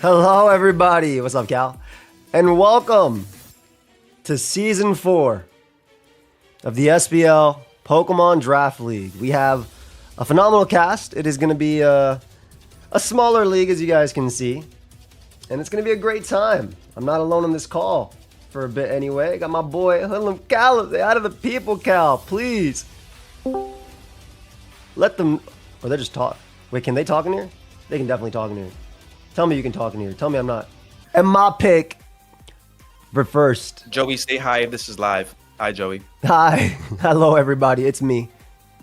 Hello, everybody. What's up, Cal? And welcome to Season 4 of the SBL Pokemon Draft League. We have a phenomenal cast. It is going to be a smaller league, as you guys can see. And it's going to be a great time. I'm not alone on this call for a bit anyway. I got my boy, Hoodlum Cal. Say hi to the people, Cal. Please. Let them... Or they're just talk. Wait, can they talk in here? They can definitely talk in here. Tell me you can talk in here. Tell me I'm not. And my pick for first. Joey, say hi if this is live. Hi, Joey. Hi. Hello, everybody. It's me,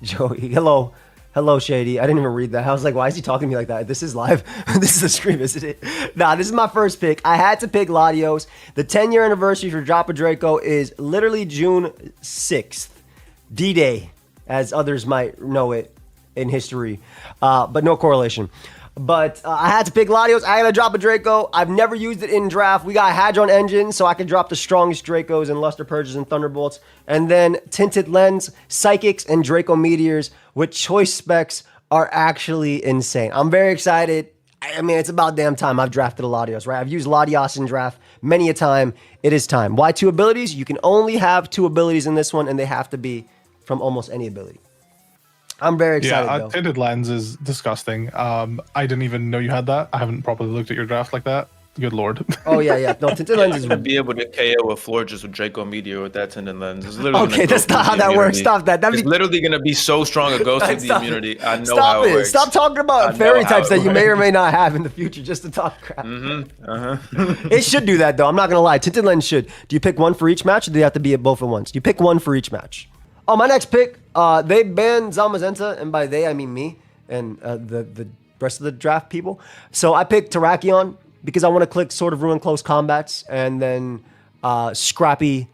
Joey. Hello. Hello, Shady. I didn't even read that. I was like, why is he talking to me like that? This is live. This is a stream, isn't it? Nah, this is my first pick. I had to pick Latios. The 10-year anniversary for Drop a Draco is literally June 6th. D-Day, as others might know it in history. But no correlation. But I had to pick Latios. I had to drop a Draco. I've never used it in draft. We got Hadron Engine, so I can drop the strongest Dracos and Luster Purges and Thunderbolts. And then Tinted Lens, Psychics, and Draco Meteors with choice specs are actually insane. I'm very excited. I mean, it's about damn time I've drafted a Latios, right? I've used Latios in draft many a time. It is time. Why 2 abilities? You can only have 2 abilities in this one, and they have to be from almost any ability. I'm very excited, Yeah, though. Tinted Lens is disgusting. I didn't even know you had that. I haven't properly looked at your draft like that. Good lord. Oh, yeah. No, Tinted Lens is... To be able to KO a floor just with Draco Meteor with that Tinted Lens. It's literally Okay, that's not how that works. Stop that. It's literally going to be so strong a ghost of the immunity. I know how it works. Stop talking about fairy types that you may or may not have in the future just to talk crap. It should do that, though. I'm not going to lie. Tinted Lens should. Do you pick one for each match, or do they have to be at both at once? You pick one for each match. Oh, my next pick, they banned Zamazenta, and by they, I mean me and the rest of the draft people. So I picked Terrakion because I want to click Sword of Ruin Close Combats, and then Scrappy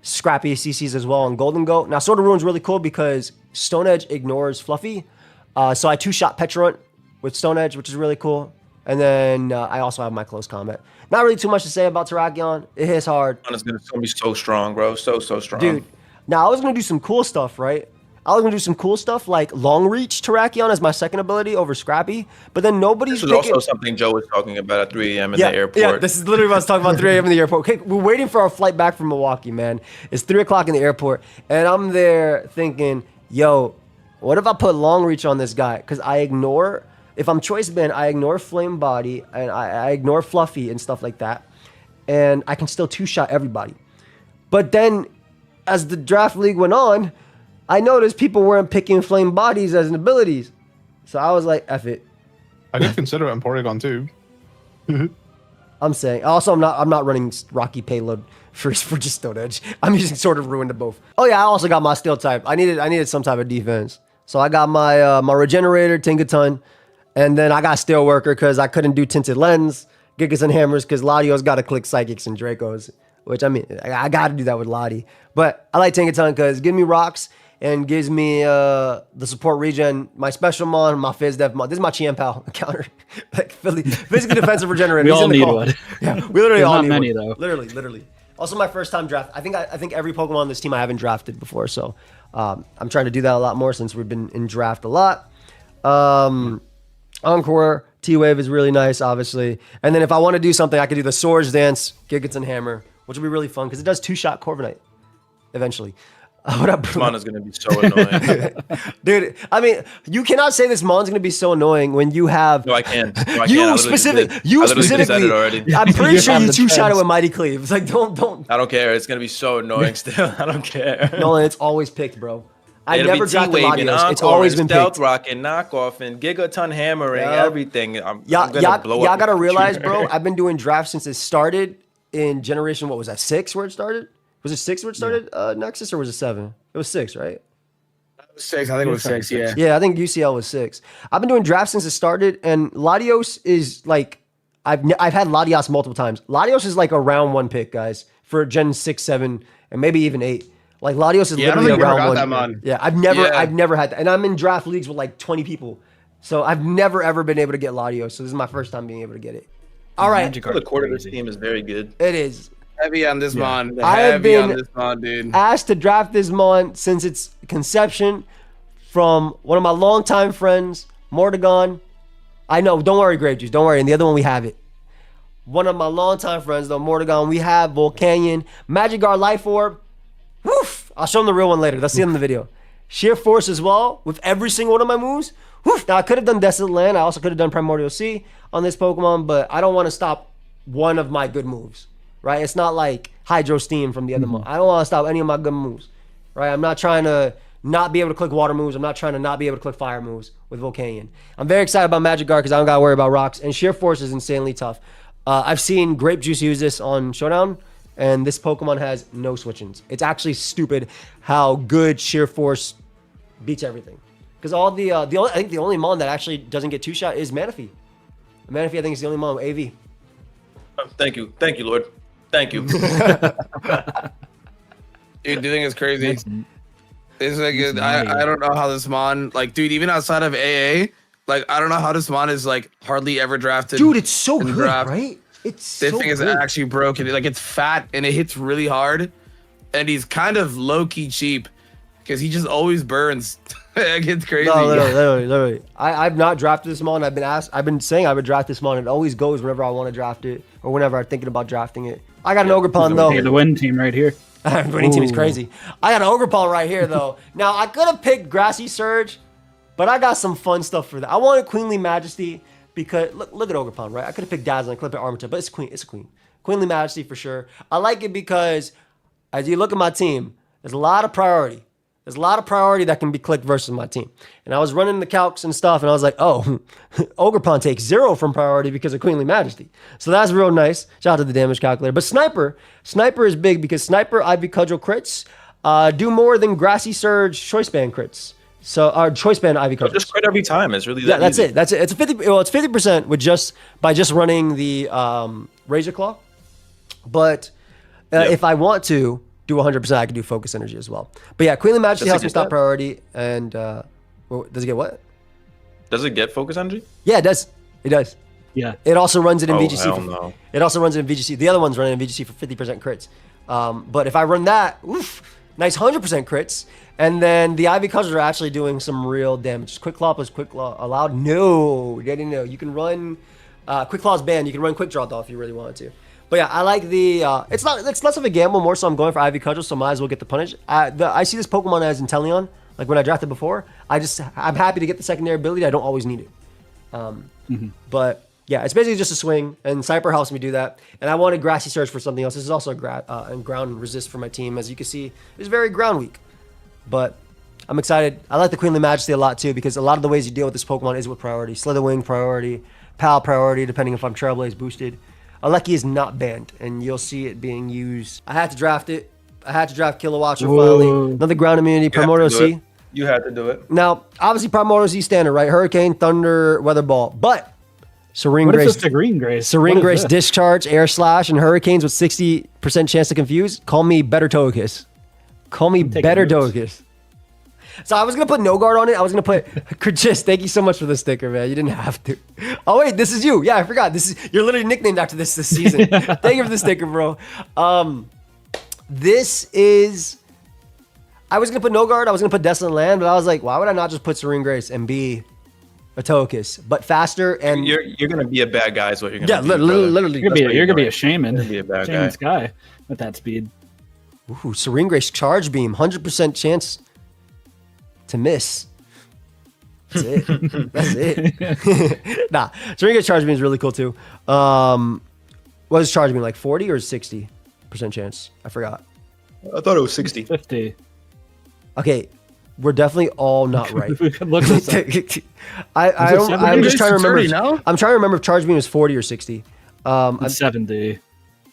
CCs as well on Golden Goat. Now, Sword of Ruin's really cool because Stone Edge ignores Fluffy. So I 2-shot Petrarunt with Stone Edge, which is really cool. And then I also have my Close Combat. Not really too much to say about Terrakion. It hits hard. It's going to be so strong, bro. So strong. Dude. Now, I was going to do some cool stuff, right? I was going to do some cool stuff like Long Reach Terrakion as my second ability over Scrappy. But then nobody's This was also something Joe was talking about at 3 a.m. in the airport. Yeah, this is literally what I was talking about 3 a.m. in the airport. Okay, we're waiting for our flight back from Milwaukee, man. It's 3 o'clock in the airport. And I'm there thinking, yo, what if I put Long Reach on this guy? Because if I'm choice banned, I ignore Flame Body and I ignore Fluffy and stuff like that. And I can still 2-shot everybody. But then... as the draft league went on, I noticed people weren't picking Flame Bodies as an abilities. So I was like, F it. I did consider it in Porygon too. I'm saying. Also, I'm not running Rocky Payload for just Stone Edge. I'm using Sword of Ruin to both. Oh yeah, I also got my Steel type. I needed some type of defense. So I got my my Regenerator, Tinkaton, and then I got Steel Worker because I couldn't do Tinted Lens, Gigas and Hammers because Ladio's got to click Psychics and Dracos. Which, I mean, I got to do that with Lottie. But I like Tinkaton because it gives me rocks and gives me the support regen, my special mon, my Fizz Def mon. This is my Chien-Pao counter. Like, physically defensive regenerator. We all need one. Yeah, we literally all not need many, one. though. Literally. Also, my first time draft. I think every Pokemon on this team I haven't drafted before. So I'm trying to do that a lot more since we've been in draft a lot. Encore, T-Wave is really nice, obviously. And then if I want to do something, I could do the Swords Dance, Gigas and Hammer, which will be really fun because it does 2-shot Corviknight eventually. What up, bro? Mon is going to be so annoying. Dude, I mean, you cannot say this Mon's going to be so annoying when you have... No, I can. No, I you can. specifically, I'm pretty sure you 2-shot it with Mighty Cleave. It's like, don't. I don't care. It's going to be so annoying still. I don't care. Nolan, it's always picked, bro. I never drafted T-Wave Latios. It's always been Stealth picked. Rock and Knockoff and Gigaton Hammering, everything. I'm Y'all going to blow up. got to realize, bro, I've been doing drafts since it started in generation, what was that, 6 where it started? Was it 6 where it started, Nexus, or was it 7? It was 6, right? 6, I think it was 6, yeah. Yeah, I think UCL was 6. I've been doing drafts since it started, and Latios is like, I've had Latios multiple times. Latios is like a round 1 pick, guys, for Gen 6, 7, and maybe even 8. Like Latios is literally a round 1. Yeah, I've never had that. And I'm in draft leagues with like 20 people. So I've never ever been able to get Latios. So this is my first time being able to get it. All right. The core of this team is very good. It is. Heavy on this mon. I have Heavy on been this mon, dude. asked to draft this mon since its conception from one of my longtime friends, Mortagon. I know, don't worry, Grape Juice, don't worry. And the other one, we have it. one of my longtime friends, though, Mortagon. We have Volcanion, Magikarp Life Orb. Woof! I'll show them the real one later. Let's see them in the video. Sheer Force as well, with every single one of my moves. Woof! Now, I could have done Desolate Land. I also could have done Primordial Sea on this Pokemon, but I don't want to stop one of my good moves, right? It's not like Hydro Steam from the other month. I don't want to stop any of my good moves, right? I'm not trying to not be able to click water moves. I'm not trying to not be able to click fire moves with Volcanion. I'm very excited about Magikarp because I don't got to worry about rocks, and Sheer Force is insanely tough. I've seen Grape Juice use this on Showdown, and this Pokemon has no switch-ins. It's actually stupid how good Sheer Force beats everything. Because all I think the only mon that actually doesn't get two-shot is Manaphy. Manaphy, I think, is the only mon with AV. Thank you, Lord. Thank you. Dude, do you think it's crazy? It's like I don't know how this mon, like, dude, even outside of AA, like, I don't know how this mon is like hardly ever drafted. Dude, it's so good, draft. right? It's This so thing is good. actually broken. Like, it's fat and it hits really hard, and he's kind of low key cheap because he just always burns. Like, it's crazy. No, literally. I've not drafted this mon. I've been saying I would draft this mon. It always goes whenever I want to draft it or whenever I'm thinking about drafting it. I got an Ogerpon though. Hey, the win team right here. Winning team is crazy. I got an Ogerpon right here though. Now I could have picked Grassy Surge, but I got some fun stuff for that. I wanted Queenly Majesty because look at Ogerpon, right? I could have picked Dazzling, Clip at Armature, but it's a queen. Queenly Majesty for sure. I like it because as you look at my team, there's a lot of priority. There's a lot of priority that can be clicked versus my team. And I was running the calcs and stuff, and I was like, oh, Ogerpon takes 0 from priority because of Queenly Majesty. So that's real nice. Shout out to the damage calculator. But Sniper is big because Sniper, Ivy Cudgel crits do more than Grassy Surge Choice Band crits. So our Choice Band Ivy Cudgel. Just crit every time. It's really that that's easy. it. That's it. It's 50% with by just running the Razor Claw. But if I want to do 100%, I can do Focus Energy as well. But yeah, Queenly Majesty helps me stop priority. And does it get what? Does it get Focus Energy? Yeah, it does. It does. Yeah. It also runs it in VGC. Hell no. It also runs it in VGC. The other one's running in VGC for 50% crits. But if I run that, nice 100% crits. And then the Ivy Cudgels are actually doing some real damage. Quick Claw plus Quick Claw allowed? No. You can run Quick Claw's banned. You can run Quick Draw though if you really wanted to. But yeah, I like the. It's less of a gamble, more so I'm going for Ivy Cudgel, so might as well get the punish. I see this Pokemon as Inteleon. Like when I drafted before, I'm happy to get the secondary ability. I don't always need it. But yeah, it's basically just a swing, and Sniper helps me do that. And I wanted Grassy Surge for something else. This is also a ground resist for my team, as you can see. It's very ground weak, but I'm excited. I like the Queenly Majesty a lot too because a lot of the ways you deal with this Pokemon is with priority. Slitherwing priority, Pal priority, depending if I'm Trailblaze boosted. Aleki is not banned, and you'll see it being used. I had to draft it. I had to draft Kilowatcher finally. Another ground immunity, Primordial Sea. You had to do it. Now, obviously, Primordial Sea standard, right? Hurricane, Thunder, Weather Ball. But Serene What Grace, is this Serene Grace? Serene What is Grace this? Discharge, Air Slash, and Hurricanes with 60% chance to confuse. Call me Better Togekiss. Call me taking Better notes. Togekiss. So I was going to put No Guard on it. I was going to put Kricketune. Thank you so much for the sticker, man. You didn't have to. Oh, wait, this is you. Yeah, I forgot. You're literally nicknamed after this season. Thank you for the sticker, bro. This is... I was going to put No Guard. I was going to put Desolate Land, but I was like, why would I not just put Serene Grace and be a Togekiss? But faster and... You're gonna be a bad guy. Is what you're gonna Yeah, be. brother. literally. You're gonna be a shaman. You're gonna be a bad Shaman guy. Sky with that speed. Ooh, Serene Grace Charge Beam. 100% chance to miss. That's it. That's it. Nah, Serene Grace Charge Beam is really cool too. What is Charge Beam, like 40 or 60% chance? I forgot. I thought it was 60. 50. Okay, we're definitely all not right. We could look this up. I'm just trying to remember. 30, no? I'm trying to remember if Charge Beam is 40 or 60. It's 70.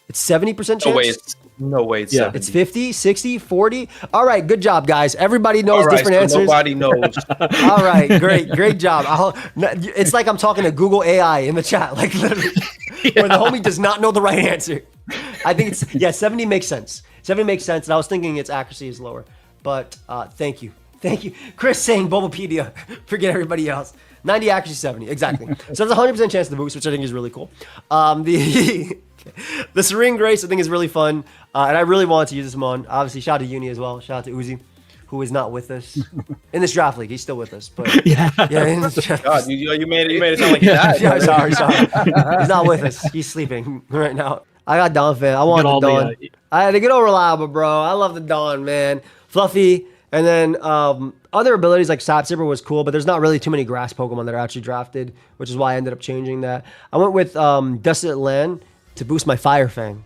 It's 70% chance. No way. It's Yeah. 70. It's 50, 60, 40. All right, good job, guys. Everybody knows All right, different so answers. nobody knows. All right, great job. It's like I'm talking to Google AI in the chat, like literally, where the homie does not know the right answer. I think 70 makes sense. 70 makes sense, and I was thinking its accuracy is lower. But thank you, Chris saying Bulbapedia. Forget everybody else. 90 accuracy, 70 exactly. So there's a 100% chance of the boost, which I think is really cool. The Serene Grace I think is really fun, and I really wanted to use this mon. Obviously, shout out to Uni as well. Shout out to Uzi. who is not with us in this draft league. He's still with us, but Yeah. yeah, in this draft. God, you made it sound like he died. Yeah, sorry. He's not with us. He's sleeping right now. I got Don fan. I want the Don. I had to get over reliable, bro. I love the Don, man. Fluffy, and then other abilities like Sap Zipper was cool, but there's not really too many grass Pokemon that are actually drafted, which is why I ended up changing that. I went with Dusted Land to boost my Fire Fang.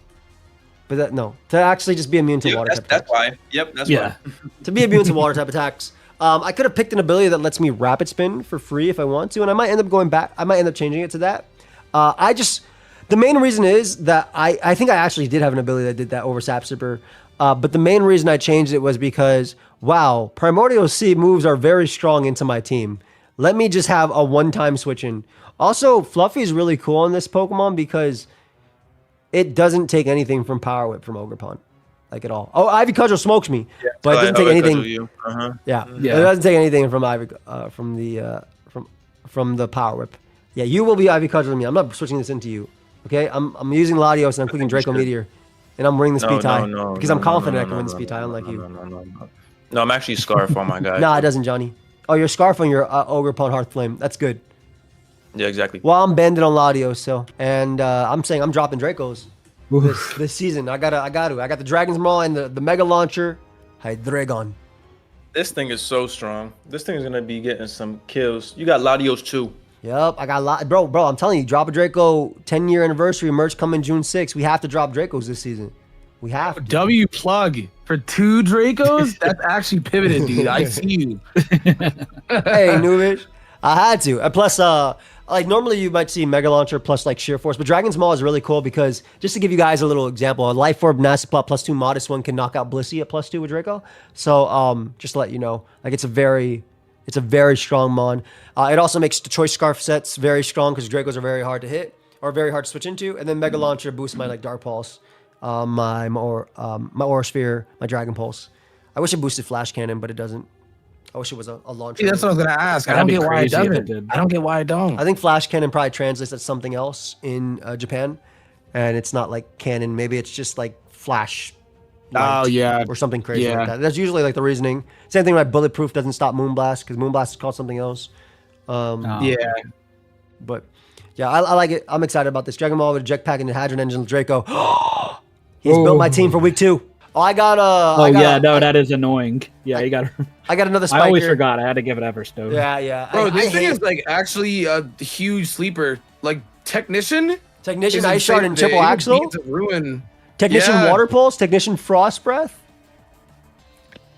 But to actually just be immune to water type attacks. That's why. Yep, that's why. To be immune to water type attacks. I could have picked an ability that lets me Rapid Spin for free if I want to, and I might end up going back. I might end up changing it to that. The main reason is that I think I actually did have an ability that did that over Sap Zipper. But the main reason I changed it was because, wow, Primordial Sea moves are very strong into my team. Let me just have a one-time switch in. Also, Fluffy is really cool on this Pokemon because it doesn't take anything from Power Whip from Ogerpon, like at all. Oh, Ivy Cudgel smokes me, but it doesn't take anything. Yeah, it doesn't take anything from from the Power Whip. Yeah, you will be Ivy Cudgeling me. I'm not switching this into you. Okay, I'm using Latios and I'm clicking Draco Meteor, and I'm winning the speed tie because I'm confident I can win the speed tie, unlike you. No, I'm actually Scarf on my guy. Nah, it doesn't, Johnny. Oh, you're Scarf on your Ogerpon Hearth Flame. That's good. Yeah, exactly. Well, I'm banded on Latios, so and I'm saying I'm dropping Dracos this season. I got to. I got the Dragon's Maw and the Mega Launcher. Hydreigon. This thing is so strong. This thing is gonna be getting some kills. You got Latios too. Yep, I got a lot. Bro, I'm telling you, drop a Draco 10-year anniversary merch coming June 6th. We have to drop Dracos this season. We have to. W plug for 2 Dracos? That's actually pivoted, dude. I see you. Hey, Nubish. I had to. And plus, like normally you might see Mega Launcher plus like Sheer Force, but Dragon's Maw is really cool because just to give you guys a little example, a Life Orb Nasty Plot plus 2 Modest one can knock out Blissey at plus 2 with Draco. So just to let you know, like it's a very strong mon. It also makes the Choice Scarf sets very strong because Dracos are very hard to hit or very hard to switch into. And then Mega Launcher boosts my like Dark Pulse, my Aura Sphere, my Dragon Pulse. I wish it boosted Flash Cannon, but it doesn't. I wish it was a launcher. See, that's what I was gonna ask. I don't get why it doesn't. I don't get why it don't. I think Flash Cannon probably translates as something else in Japan, and it's not like cannon. Maybe it's just like flash. Oh yeah, or something crazy like that. That's usually like the reasoning. Same thing like Bulletproof doesn't stop Moonblast because Moonblast is called something else. Yeah, but yeah, I like it. I'm excited about this Dragon Ball with a Jetpack and the Hadron Engine Draco. He's built my team for week 2. Oh, I got that is annoying. Yeah, you got. I got another spiker. I always forgot. I had to give it Everstone. Yeah. Bro, this thing is like actually a huge sleeper. Like Technician, Ice Shard, and Triple Axle. Ruin. Technician Water Pulse, Technician Frost Breath.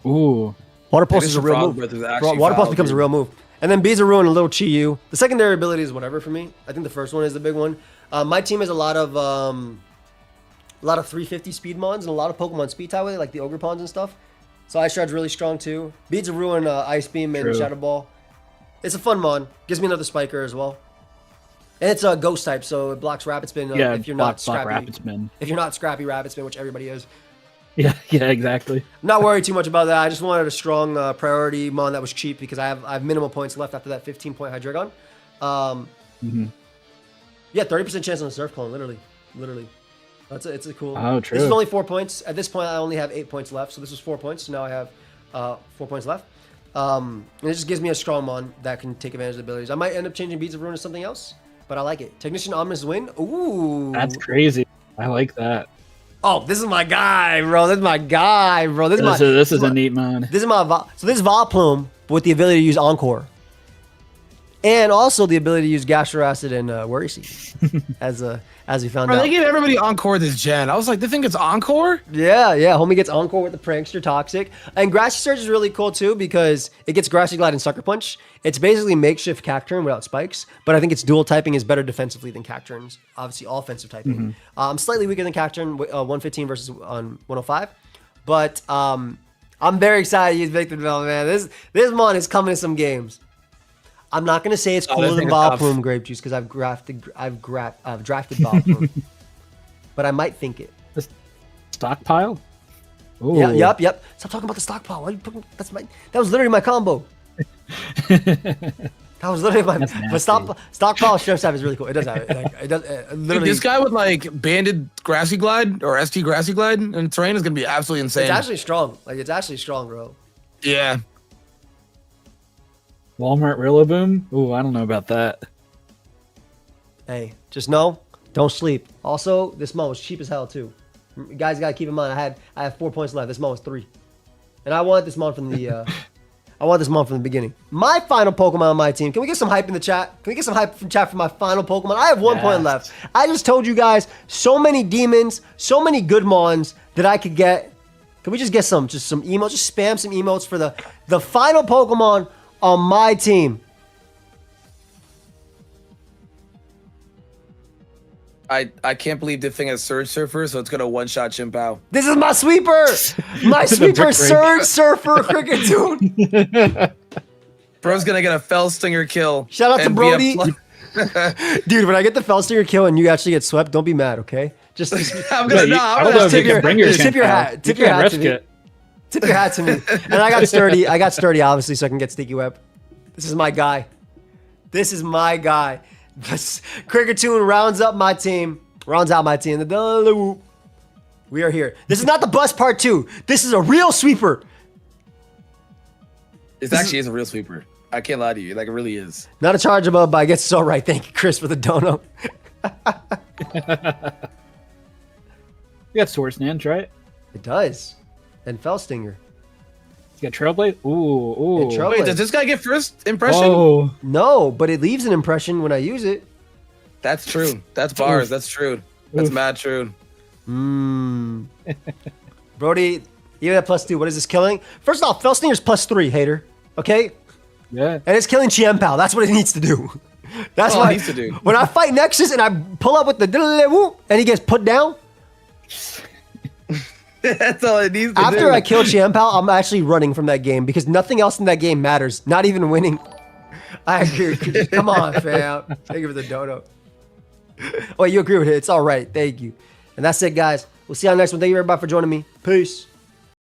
Ooh. Water Pulse is a real move. Water Pulse becomes a real move. And then Bees of Ruin, a little Chi-Yu. The secondary ability is whatever for me. I think the first one is the big one. My team has a lot of 350 speed mons and a lot of Pokemon speed tie with it, like the Ogre Pawns and stuff. So Ice Shard's really strong too. Beads of Ruin, Ice Beam, and Shadow Ball. It's a fun mon. Gives me another Spiker as well. And it's a Ghost type, so it blocks Rapid Spin if you're not scrappy. Rapid Spin. If you're not scrappy Rapid Spin, which everybody is. Yeah, exactly. I'm not worried too much about that. I just wanted a strong priority mon that was cheap because I have minimal points left after that 15-point Hydreigon. Yeah, 30% chance on a Surf Clone, literally. It's a cool. Oh, true. This is only 4 points. At this point, I only have 8 points left. So this was 4 points. So now I have 4 points left. And it just gives me a strong mon that can take advantage of the abilities. I might end up changing Beads of Ruin to something else, but I like it. Technician Ominous Wind. Ooh. That's crazy. I like that. Oh, this is my guy, bro. This is a neat mon. This is Volplume with the ability to use Encore. And also the ability to use Gastro-Acid and Worry Seed, as we found out. They gave everybody Encore this gen. I was like, they think it's Encore? Yeah. Homie gets Encore with the Prankster Toxic. And Grassy Surge is really cool too because it gets Grassy Glide and Sucker Punch. It's basically makeshift Cacturne without spikes, but I think its dual typing is better defensively than Cacturne's. Obviously, offensive typing. Slightly weaker than Cacturne, 115 versus 105. But I'm very excited to use Victor Development, man. This mon is coming to some games. I'm not gonna say it's cooler than Volplume Grape Juice because I've drafted Volplume, but I might think it. The stockpile? Ooh. Yeah, yep. Stop talking about the stockpile. Why are you putting, that was literally my combo. That was literally my. But stockpile Sheriff Staff is really cool. It does have it. It does literally. Dude, this guy with like banded Grassy Glide or ST Grassy Glide and terrain is gonna be absolutely insane. It's actually strong. Like it's actually strong, bro. Yeah. Walmart Rillaboom. Ooh, I don't know about that. Hey, just know, don't sleep. Also, this Mon was cheap as hell too. You guys gotta keep in mind, I have 4 points left. This Mon was 3, and I want this Mon from the beginning. My final Pokemon on my team. Can we get some hype in the chat? Can we get some hype from chat for my final Pokemon? I have 1 point left. I just told you guys so many demons, so many good Mons that I could get. Can we just get some emotes? Just spam some emotes for the final Pokemon on my team. I can't believe the thing is Surge Surfer, so it's gonna one-shot Chimpao. This is my sweeper! My sweeper, Surge Surfer Kricketune. Bro's gonna get a Fell Stinger kill. Shout out to and be Brody. a Dude, when I get the Fell Stinger kill and you actually get swept, don't be mad, okay? Just I'm gonna I don't know if you can bring your tip your hat. Tip your hat to me. it. Tip your hat to me. And I got sturdy. I got sturdy, obviously, so I can get Sticky Web. This is my guy. This is my guy. This Kricketune rounds out my team. We are here. This is not the bus part 2. This is a real sweeper. It actually is a real sweeper. I can't lie to you. Like, it really is. Not a charge above, but I guess it's all right. Thank you, Chris, for the dono. You got Swords Dance, right? It does. And Fell Stinger. You got Trailblaze. Ooh. And Trailblaze. Wait, does this guy get first impression? Oh. No, but it leaves an impression when I use it. That's true. That's bars. That's true. That's mad true. Brody, even at +2, what is this killing? First off, Fell Stinger's +3, hater. Okay? Yeah. And it's killing Chiempao. That's what it needs to do. That's what it needs to do. When I fight Nexus and I pull up with the and he gets put down, That's all it needs to do. after I kill Chiempao, I'm actually running from that game because nothing else in that game matters. Not even winning. I agree. Come on, fam. Thank you for the dono. Oh, you agree with it. It's all right. Thank you. And that's it, guys. We'll see you on the next one. Thank you, everybody, for joining me. Peace.